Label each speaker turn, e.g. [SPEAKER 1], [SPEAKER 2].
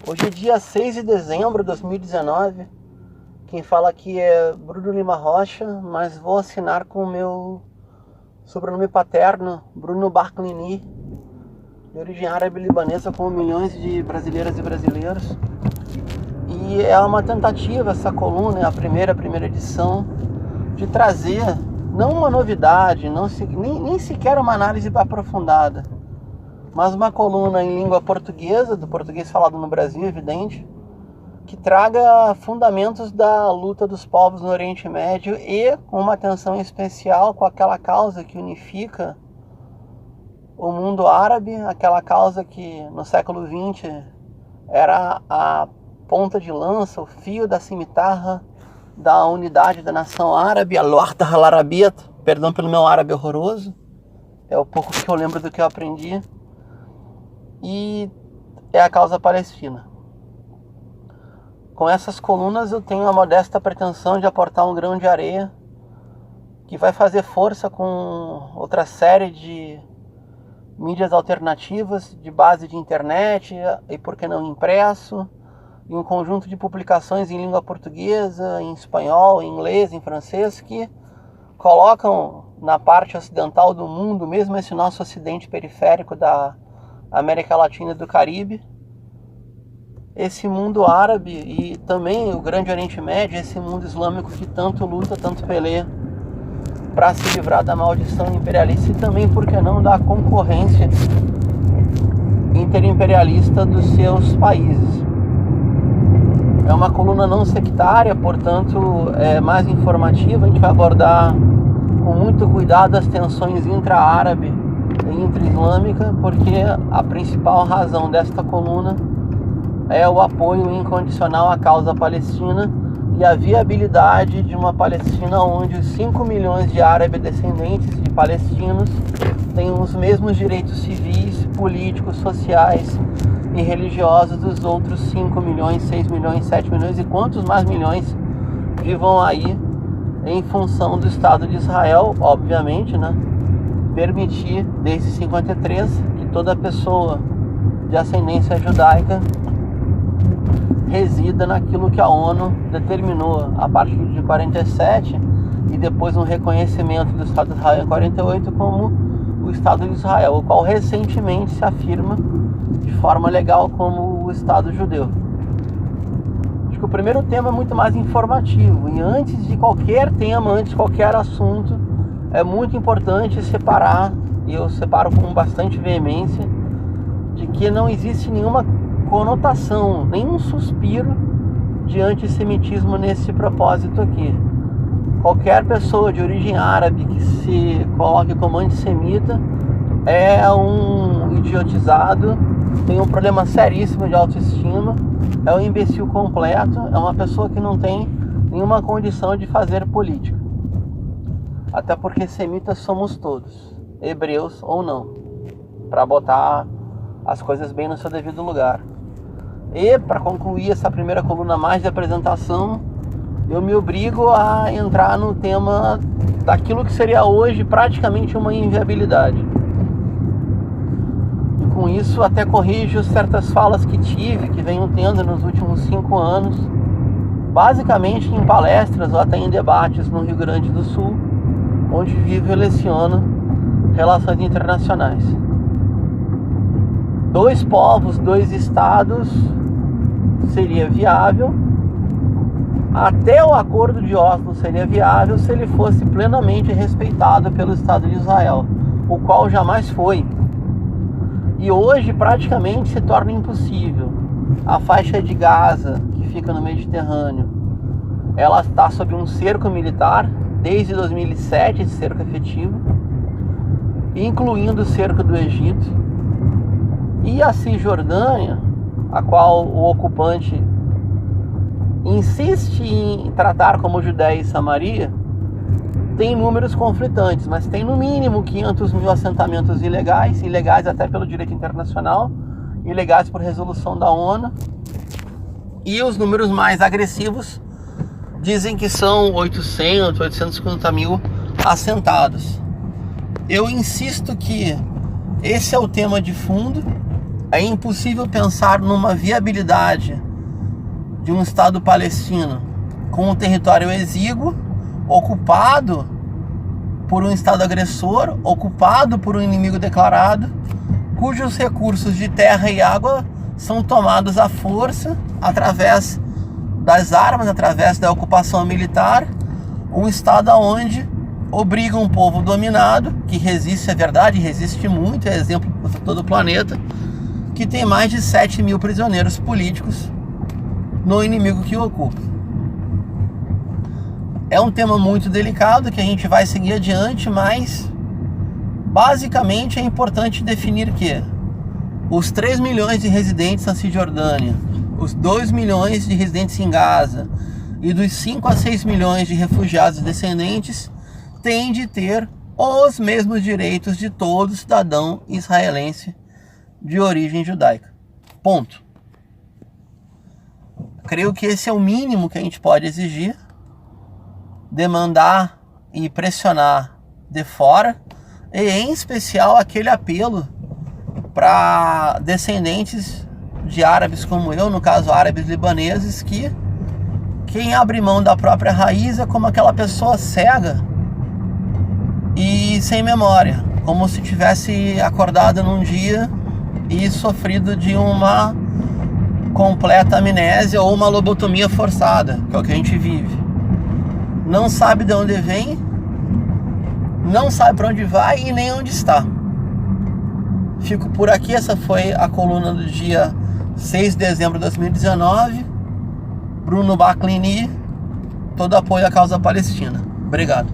[SPEAKER 1] Hoje é dia 6 de dezembro de 2019. Quem fala aqui é Bruno Lima Rocha, mas vou assinar com o meu sobrenome paterno, Bruno Barclini, de origem árabe libanesa, como milhões de brasileiras e brasileiros. E é uma tentativa, essa coluna, é a primeira edição, de trazer, não uma novidade, nem sequer uma análise aprofundada, mas uma coluna em língua portuguesa, do português falado no Brasil, evidente, que traga fundamentos da luta dos povos no Oriente Médio e com uma atenção especial com aquela causa que unifica o mundo árabe, aquela causa que no século XX era a ponta de lança, o fio da cimitarra da unidade da nação árabe, al-Wahda al-Arabiyyah, perdão pelo meu árabe horroroso, é o pouco que eu lembro do que eu aprendi, e é a causa palestina. Com essas colunas eu tenho a modesta pretensão de aportar um grão de areia que vai fazer força com outra série de mídias alternativas de base de internet e, por que não, impresso, e um conjunto de publicações em língua portuguesa, em espanhol, em inglês, em francês, que colocam na parte ocidental do mundo, mesmo esse nosso ocidente periférico da América Latina e do Caribe, esse mundo árabe e também o Grande Oriente Médio, esse mundo islâmico que tanto luta, tanto peleia para se livrar da maldição imperialista e também, por que não, da concorrência interimperialista dos seus países. É uma coluna não sectária, portanto é mais informativa. A gente vai abordar com muito cuidado as tensões intra-árabe e intra-islâmica, porque a principal razão desta coluna é o apoio incondicional à causa palestina e a viabilidade de uma Palestina onde os 5 milhões de árabes descendentes de palestinos têm os mesmos direitos civis, políticos, sociais e religiosos dos outros 5 milhões, 6 milhões, 7 milhões e quantos mais milhões vivam aí em função do Estado de Israel, obviamente, né? Permitir, desde 53, que toda pessoa de ascendência judaica resida naquilo que a ONU determinou a partir de 47 e depois um reconhecimento do Estado de Israel em 48 como o Estado de Israel, o qual recentemente se afirma de forma legal como o Estado judeu. Acho que o primeiro tema é muito mais informativo e antes de qualquer tema, antes de qualquer assunto, é muito importante separar, e eu separo com bastante veemência, de que não existe nenhuma conotação, nenhum suspiro de antissemitismo nesse propósito aqui. Qualquer pessoa de origem árabe que se coloque como antissemita é um idiotizado, tem um problema seríssimo de autoestima, é um imbecil completo, é uma pessoa que não tem nenhuma condição de fazer política. Até porque semitas somos todos, hebreus ou não, para botar as coisas bem no seu devido lugar. E para concluir essa primeira coluna mais de apresentação, eu me obrigo a entrar no tema daquilo que seria hoje praticamente uma inviabilidade. E com isso até corrijo certas falas que tive, que venho tendo nos últimos 5 anos, basicamente em palestras ou até em debates no Rio Grande do Sul, onde vivo e leciono relações internacionais. 2 povos, 2 estados seria viável, até o acordo de Oslo seria viável se ele fosse plenamente respeitado pelo Estado de Israel, o qual jamais foi. E hoje praticamente se torna impossível. A faixa de Gaza, que fica no Mediterrâneo, ela está sob um cerco militar desde 2007, esse cerco efetivo, incluindo o cerco do Egito. E a Cisjordânia, a qual o ocupante insiste em tratar como Judéia e Samaria, tem números conflitantes, mas tem no mínimo 500 mil assentamentos ilegais até pelo direito internacional, ilegais por resolução da ONU, e os números mais agressivos dizem que são 850 mil assentados. Eu insisto que esse é o tema de fundo, É impossível pensar numa viabilidade de um Estado palestino com um território exíguo, ocupado por um Estado agressor, ocupado por um inimigo declarado, cujos recursos de terra e água são tomados à força, através das armas, através da ocupação militar, um Estado onde obriga um povo dominado, que resiste, é verdade, resiste muito, é exemplo para todo o planeta, que tem mais de 7 mil prisioneiros políticos no inimigo que o ocupa. É um tema muito delicado que a gente vai seguir adiante, mas basicamente é importante definir que os 3 milhões de residentes na Cisjordânia, os 2 milhões de residentes em Gaza e dos 5 a 6 milhões de refugiados descendentes têm de ter os mesmos direitos de todo cidadão israelense de origem judaica. Ponto. Creio que esse é o mínimo que a gente pode exigir, demandar e pressionar de fora, e em especial aquele apelo para descendentes de árabes como eu, no caso árabes libaneses, que quem abre mão da própria raiz é como aquela pessoa cega e sem memória, como se tivesse acordado num dia e sofrido de uma completa amnésia ou uma lobotomia forçada, que é o que a gente vive. Não sabe de onde vem, não sabe para onde vai e nem onde está. Fico por aqui, essa foi a coluna do dia 6 de dezembro de 2019. Bruno Baclini, todo apoio à causa palestina. Obrigado.